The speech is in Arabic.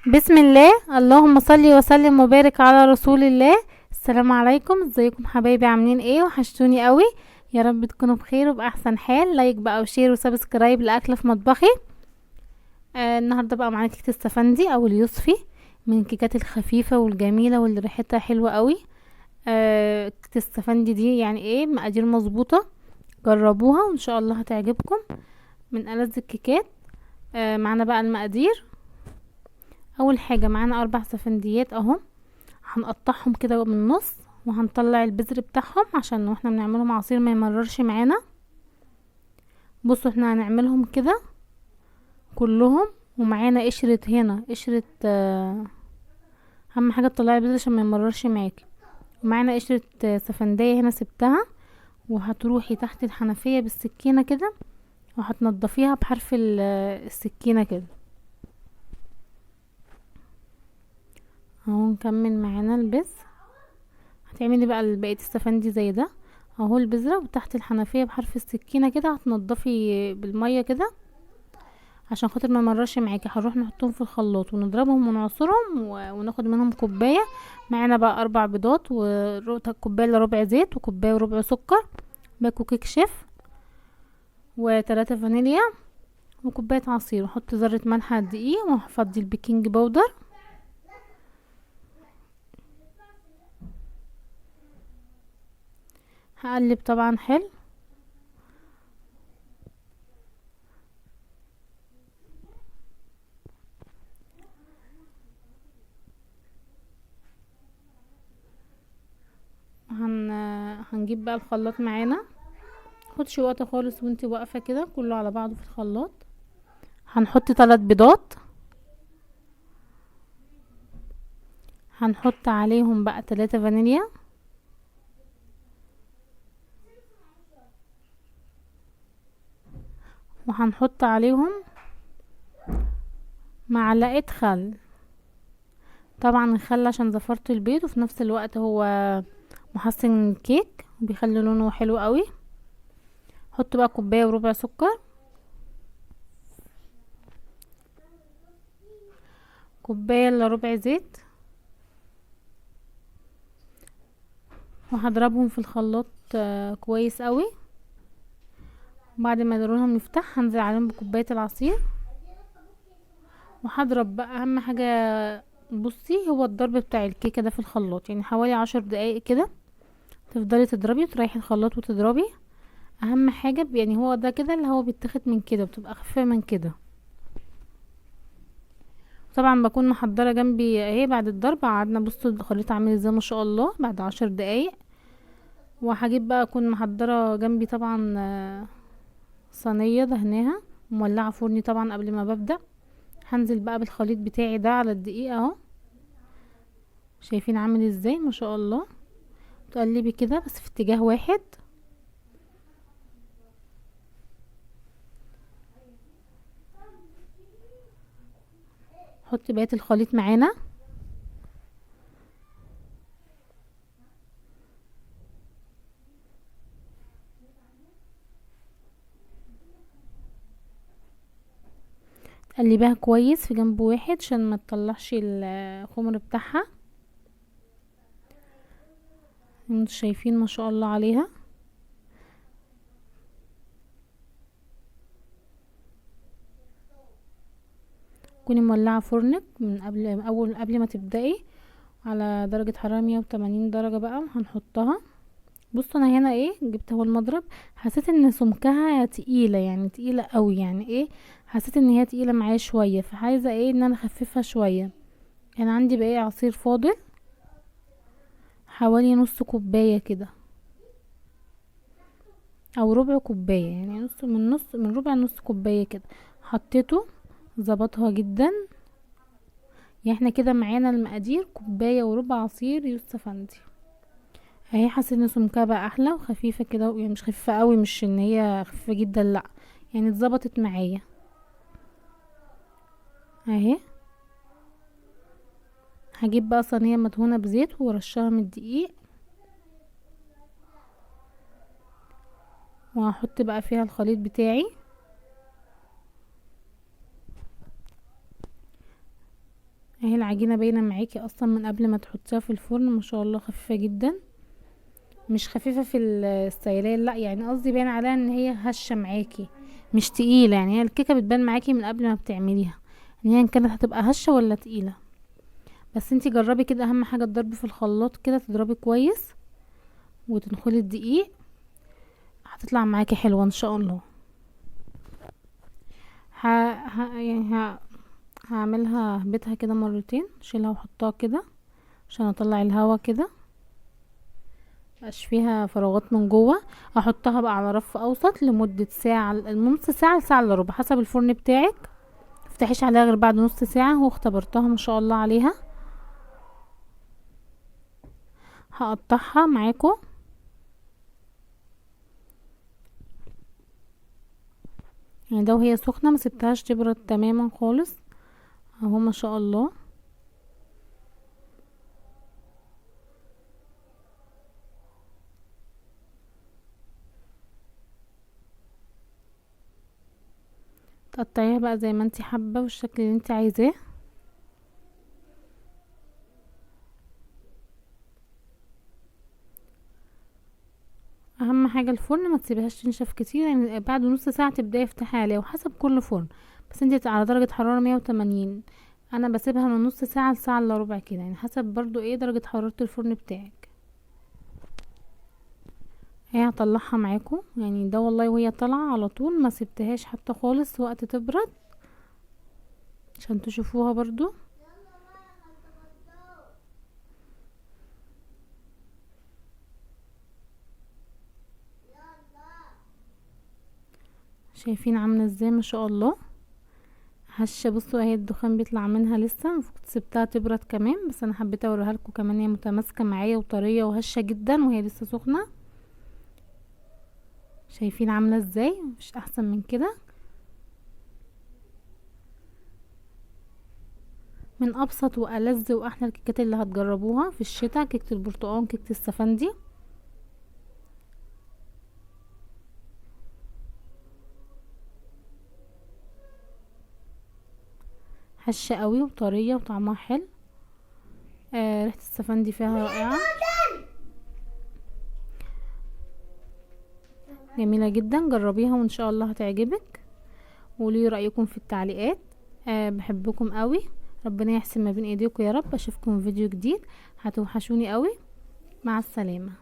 بسم الله. اللهم صل وسلم وبارك على رسول الله. السلام عليكم، ازيكم حبايبي؟ عاملين ايه؟ وحشتوني قوي. يا رب تكونوا بخير وباحسن حال. لايك بقى وشير وسبسكرايب لاكله في مطبخي. النهارده بقى معانا كيكه السفندي او اليوسفي، من الكيكات الخفيفه والجميله واللي ريحتها حلوه قوي. كيكه السفندي دي يعني ايه، مقادير مظبوطه. جربوها وان شاء الله هتعجبكم، من ألذ الكيكات. معانا بقى المقادير. اول حاجه معانا 4 سفنديات اهم، هنقطعهم كده من النص، وهنطلع البذر بتاعهم عشان واحنا بنعملهم عصير ما يمررش معانا. بصوا احنا هنعملهم كده كلهم. ومعانا قشرة، هنا قشرة اهم حاجة تطلعي البذر عشان ما يمررش معاكي. ومعانا قشرة سفندية هنا سبتها. وهتروحي تحت الحنفية بالسكينة كده، وهتنضفيها بحرف السكينة كده. اهو نكمل معانا البذر. هتعملي بقى بقية السفندي زي ده. اهو البذرة، وتحت الحنفية بحرف السكينة كده هتنضفي بالمية كده عشان خاطر ما يمررش معاكي. هنروح نحطهم في الخلاط ونضربهم ونعصرهم وناخد منهم كوباية. معانا بقى 4 بيضات، وكوباية الا ربع زيت، وكوباية وربع سكر باكو كيك شيف، و3 فانيليا، وكوباية عصير. وحط ذرة ملح على الدقيق، وهفضي البيكنج باودر. هقلب طبعا حلو. هن... هنجيب بقى الخلاط معانا. متاخدش وقت خالص وانتي واقفة كده، كله على بعضه في الخلاط. هنحط 3 بيضات، هنحط عليهم بقى 3 فانيليا، وهنحط عليهم معلقة خل. طبعا الخل عشان زفرة البيض، وفي نفس الوقت هو محسن الكيك وبيخلي لونه حلو قوي. حط بقى كوباية وربع سكر، كوباية الا ربع زيت، وهضربهم في الخلاط كويس قوي. بعد ما لونهم يفتح هنزل عليهم بكوباية العصير، وهضرب بقى اهم حاجة. بصي، هو الضرب بتاع الكيكة ده في الخلاط يعني حوالي 10 دقايق كده. تفضلي تضربي وتريحي الخلاط وتضربي. اهم حاجة يعني هو ده كده اللي هو بيتاخد من كده، بتبقى خفيفة من كده. طبعا بكون محضرة جنبي اهي بعد الضرب. قعدنا بصوا الخليط عامل ازاي ما شاء الله بعد 10 دقايق. وهجيب بقى اكون محضرة جنبي طبعا صينية دهناها، مولعة فرني طبعا قبل ما ببدأ. هنزل بقى بالخليط بتاعي ده على الدقيق اهو. شايفين عامل ازاي ما شاء الله. تقلبي كده بس في اتجاه واحد. حطي بقية الخليط معانا. قلبيها كويس في جنب واحد عشان ما تطلعش الخمر بتاعها. انتوا شايفين ما شاء الله عليها. كوني مولعة فرنك من قبل ما تبدأي على درجة حرارة 180 درجة بقى. هنحطها. بصوا انا هنا ايه، جبت هو المضرب. حسيت ان سمكها تقيلة، يعني تقيلة قوي، يعني ايه، حسيت ان هي تقيلة معايا شوية، فعايزة ايه ان انا اخففها شوية. يعني عندي بقى عصير فاضل حوالي نص كوباية كده، او ربع كوباية، يعني نص من ربع نص كوباية كده. حطيته، ظبطها جدا. يعني احنا كده معانا المقادير كوباية وربع عصير يوسف عندي اهي. حسيت ان سمكها بقى احلى وخفيفة كده، يعني مش خفيفة قوي، مش ان هي خفيفة جدا، لا، يعني اتظبطت معايا اهي. هجيب بقى صينية مدهونة بزيت ورشها من الدقيق، وهحط بقى فيها الخليط بتاعي. اهي العجينه باينه معاكي اصلا من قبل ما تحطيها في الفرن، ما شاء الله خفيفه جدا، مش خفيفه في السيلان، لا يعني قصدي باين عليها ان هي هشه معاكي مش تقيله. يعني هي الكيكه بتبان معاكي من قبل ما بتعمليها ان هي كانت هتبقى هشه ولا تقيله. بس انتي جربي كده، اهم حاجه الضرب في الخلاط كده، تضربي كويس وتنخلي الدقيق، هتطلع معاكي حلوه ان شاء الله. ه... هعملها هبتها كده مرتين، اشيلها واحطها كده عشان اطلع الهوا كده، مبقاش فيها فراغات من جوه. احطها بقى على رف اوسط لمده ساعه، نص ساعه لساعه الا ربع حسب الفرن بتاعك. مفتحيش عليها غير بعد نص ساعه، واختبرتها ما شاء الله عليها. هقطعها معاكم. يعني ده وهي سخنه، ما سبتهاش تبرد تماما خالص اهو ما شاء الله. تقطعيها بقى زي ما انتي حابه والشكل اللي انتي عايزاه. اهم حاجه الفرن ما تسيبيهاش تنشف كتير، يعني بعد نص ساعه تبداي افتحي عليها وحسب كل فرن. بس انتي على درجه حراره 180، انا بسيبها من نص ساعه لساعه الا ربع كده، يعني حسب برضو ايه درجه حراره الفرن بتاعك. هي هطلعها معاكم يعني ده والله وهي طالعه على طول، ما سبتهاش حتى خالص وقت تبرد عشان تشوفوها برضو. شايفين عامله ازاي ما شاء الله هشه. بصوا اهي الدخان بيطلع منها لسه، المفروض سبتها تبرد كمان، بس انا حبيت اوريها لكم كمان هي متماسكه معايا وطريه وهشه جدا وهي لسه سخنه. شايفين عامله ازاي؟ مش احسن من كده. من ابسط والذ واحلى الكيكات اللي هتجربوها في الشتاء، كيكه البرتقال، كيكه السفندي. هشه قوي وطريه وطعمها حلو. ريحه السفندي فيها رائعه، جميله جدا. جربيها وان شاء الله هتعجبك، وقولي رايكم في التعليقات. بحبكم قوي، ربنا يحسن ما بين ايديكم يا رب. اشوفكم في فيديو جديد، هتوحشوني قوي. مع السلامه.